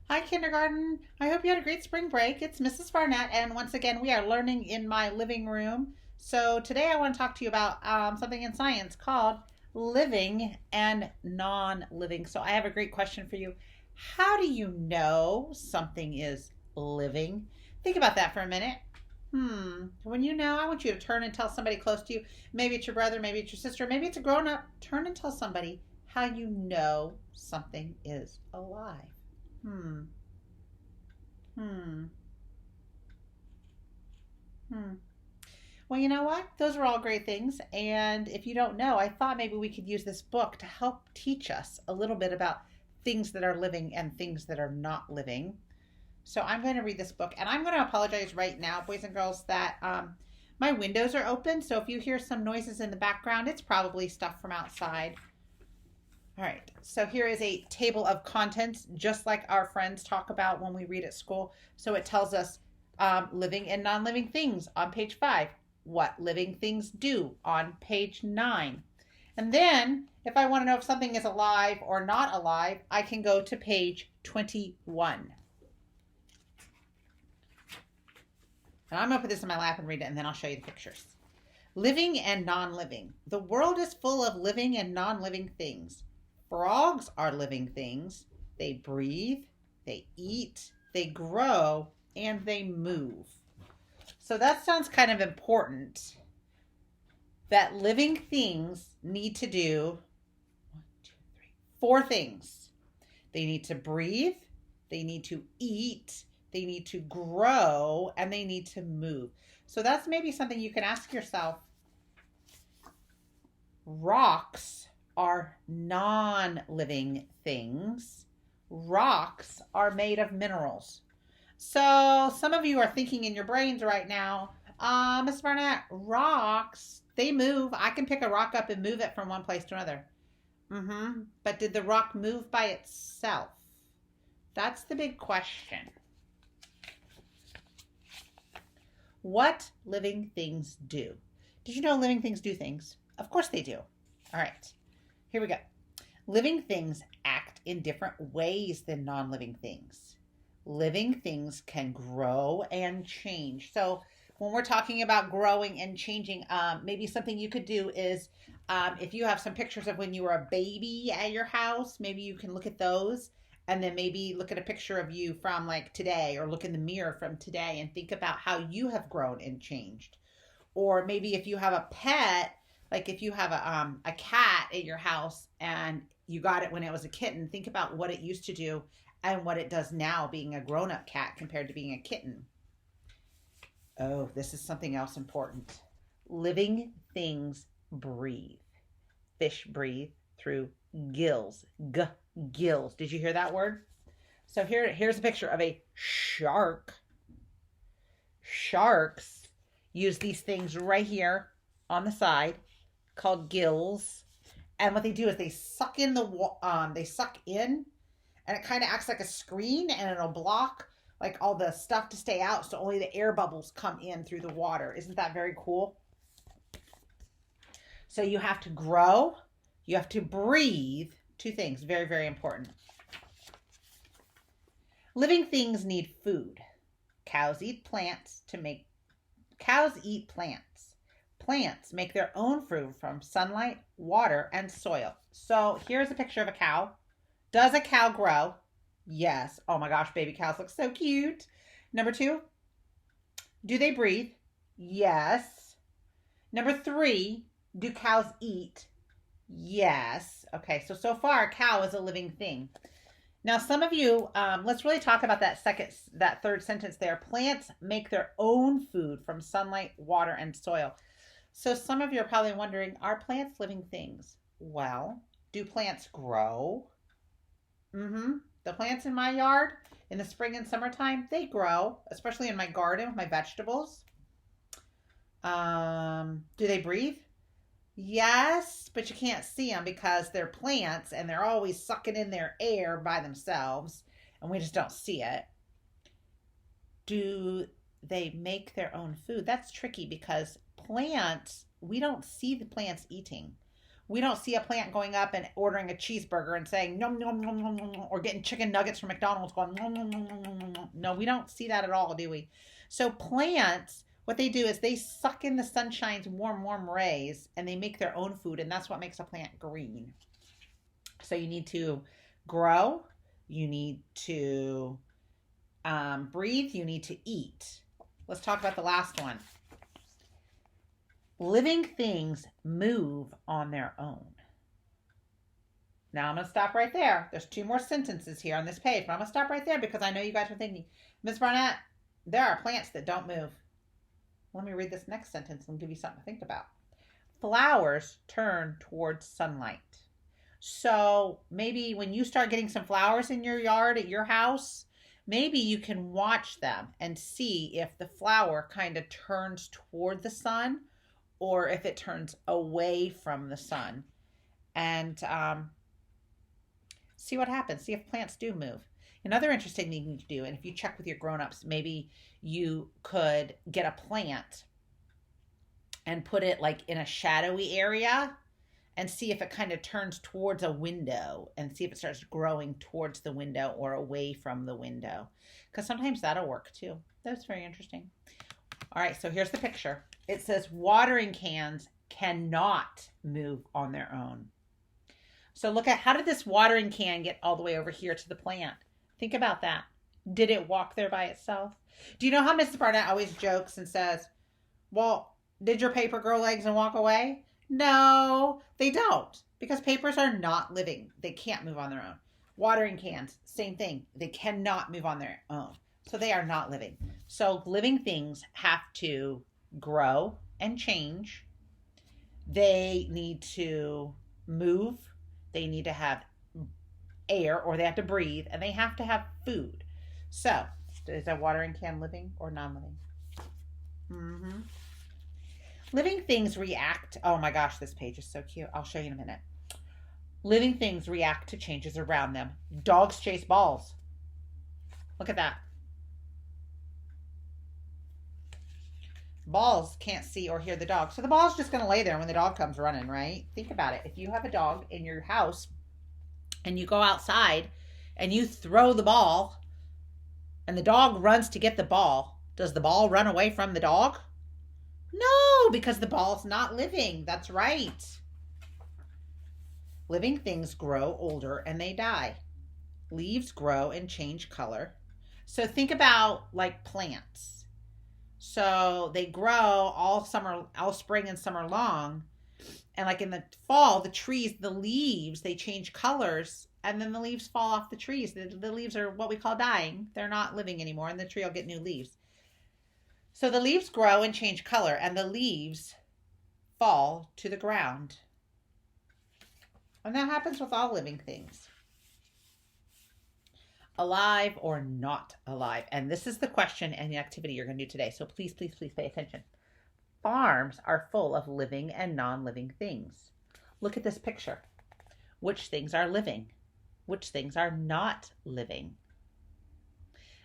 Hi, kindergarten. I hope you had a great spring break. It's Mrs. Barnett, and once again, we are learning in my living room. So, today I want to talk to you about something in science called living and non living. So, I have a great question for you. How do you know something is living? Think about that for a minute. When you know, I want you to turn and tell somebody close to you. Maybe it's your brother, maybe it's your sister, maybe it's a grown up. Turn and tell somebody how you know something is alive. Hmm. Hmm. Hmm. Well, you know what? Those are all great things. And if you don't know, I thought maybe we could use this book to help teach us a little bit about things that are living and things that are not living. So I'm going to read this book, and I'm going to apologize right now, boys and girls, that my windows are open. So if you hear some noises in the background, it's probably stuff from outside. All right. So here is a table of contents, just like our friends talk about when we read at school. So it tells us living and non living things on page 5, what living things do on page 9. And then, if I want to know if something is alive or not alive, I can go to page 21. And I'm going to put this in my lap and read it, and then I'll show you the pictures. Living and non living. The world is full of living and non living things. Frogs are living things. They breathe, they eat, they grow, and they move. So that sounds kind of important that living things need to do 4 things. They need to breathe, they need to eat, they need to grow, and they need to move. So that's maybe something you can ask yourself. Rocks are non living things. Rocks are made of minerals. So some of you are thinking in your brains right now, Miss Barnett, rocks, they move. I can pick a rock up and move it from one place to another. But did the rock move by itself? That's the big question. What living things do? Did you know living things do things? Of course they do. All right, here we go. Living things act in different ways than non living things. Living things can grow and change. So, when we're talking about growing and changing, maybe something you could do is if you have some pictures of when you were a baby at your house, maybe you can look at those and then maybe look at a picture of you from like today, or look in the mirror from today and think about how you have grown and changed. Or maybe if you have a pet, like if you have a cat at your house and you got it when it was a kitten, think about what it used to do and what it does now being a grown-up cat compared to being a kitten. Oh, this is something else important. Living things breathe. Fish breathe through gills. Gills. Did you hear that word? So here's a picture of a shark. Sharks use these things right here on the side called gills, and what they do is they suck in they suck in, and it kind of acts like a screen, and it'll block like all the stuff to stay out, so only the air bubbles come in through the water. Isn't that very cool? So you have to grow, you have to breathe. 2 things, very, very important. Living things need food. Cows eat plants to make Cows eat plants. Plants make their own food from sunlight, water, and soil. So here's a picture of a cow. Does a cow grow? Yes. Oh my gosh, baby cows look so cute. Number 2, do they breathe? Yes. Number 3, do cows eat? Yes. Okay, so far, a cow is a living thing. Now, some of you, let's really talk about that third sentence there. Plants make their own food from sunlight, water, and soil. So some of you are probably wondering, are plants living things? Well, do plants grow? The plants in my yard in the spring and summertime, they grow, especially in my garden with my vegetables. Do they breathe? Yes, but you can't see them because they're plants and they're always sucking in their air by themselves, and we just don't see it. Do they make their own food? That's tricky because plants, we don't see the plants eating. We don't see a plant going up and ordering a cheeseburger and saying nom nom nom nom nom, or getting chicken nuggets from McDonald's going nom nom nom nom nom nom. No, we don't see that at all, do we? So plants, what they do is they suck in the sunshine's warm rays and they make their own food, and that's what makes a plant green. So you need to grow, you need to breathe, you need to eat. Let's talk about the last one. Living things move on their own. Now I'm going to stop right there. There's 2 more sentences here on this page, but I'm going to stop right there because I know you guys are thinking, Ms. Barnett, there are plants that don't move. Let me read this next sentence and give you something to think about. Flowers turn towards sunlight. So maybe when you start getting some flowers in your yard at your house, maybe you can watch them and see if the flower kind of turns toward the sun or if it turns away from the sun, and see what happens. See if plants do move. Another interesting thing you can do, and if you check with your grown-ups, maybe you could get a plant and put it like in a shadowy area and see if it kind of turns towards a window and see if it starts growing towards the window or away from the window. Because sometimes that'll work too. That's very interesting. All right, so here's the picture. It says watering cans cannot move on their own. So look at, how did this watering can get all the way over here to the plant? Think about that. Did it walk there by itself? Do you know how Mrs. Barnett always jokes and says, well, did your paper grow legs and walk away? No, they don't, because papers are not living. They can't move on their own. Watering cans, same thing. They cannot move on their own. So they are not living. So living things have to grow and change. They need to move. They need to have air, or they have to breathe, and they have to have food. So is a watering can living or non-living? Mm-hmm. Living things react. Oh my gosh, this page is so cute. I'll show you in a minute. Living things react to changes around them. Dogs chase balls. Look at that. Balls can't see or hear the dog. So the ball's just going to lay there when the dog comes running, right? Think about it. If you have a dog in your house and you go outside and you throw the ball and the dog runs to get the ball, does the ball run away from the dog? No, because the ball's not living. That's right. Living things grow older and they die. Leaves grow and change color. So think about like plants. So they grow all summer, all spring and summer long. And like in the fall, the trees, the leaves, they change colors, and then the leaves fall off the trees. The leaves are what we call dying. They're not living anymore, and the tree will get new leaves. So the leaves grow and change color, and the leaves fall to the ground. And that happens with all living things. Alive or not alive? And this is the question and the activity you're going to do today. So please, please, please pay attention. Farms are full of living and non-living things. Look at this picture. Which things are living? Which things are not living?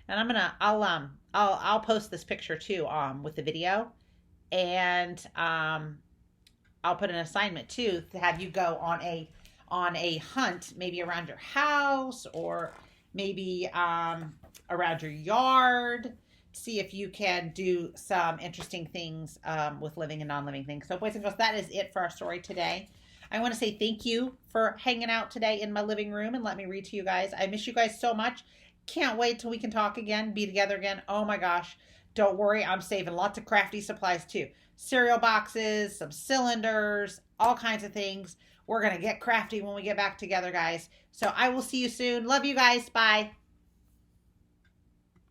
And I'll post this picture too with the video, and I'll put an assignment too to have you go on a hunt, maybe around your house or maybe around your yard. See if you can do some interesting things with living and non-living things. So boys and girls, that is it for our story today. I want to say thank you for hanging out today in my living room and let me read to you guys. I miss you guys so much. Can't wait till we can talk again, be together again. Oh my gosh. Don't worry, I'm saving lots of crafty supplies too. Cereal boxes, some cylinders, all kinds of things. We're going to get crafty when we get back together, guys. So I will see you soon. Love you guys. Bye.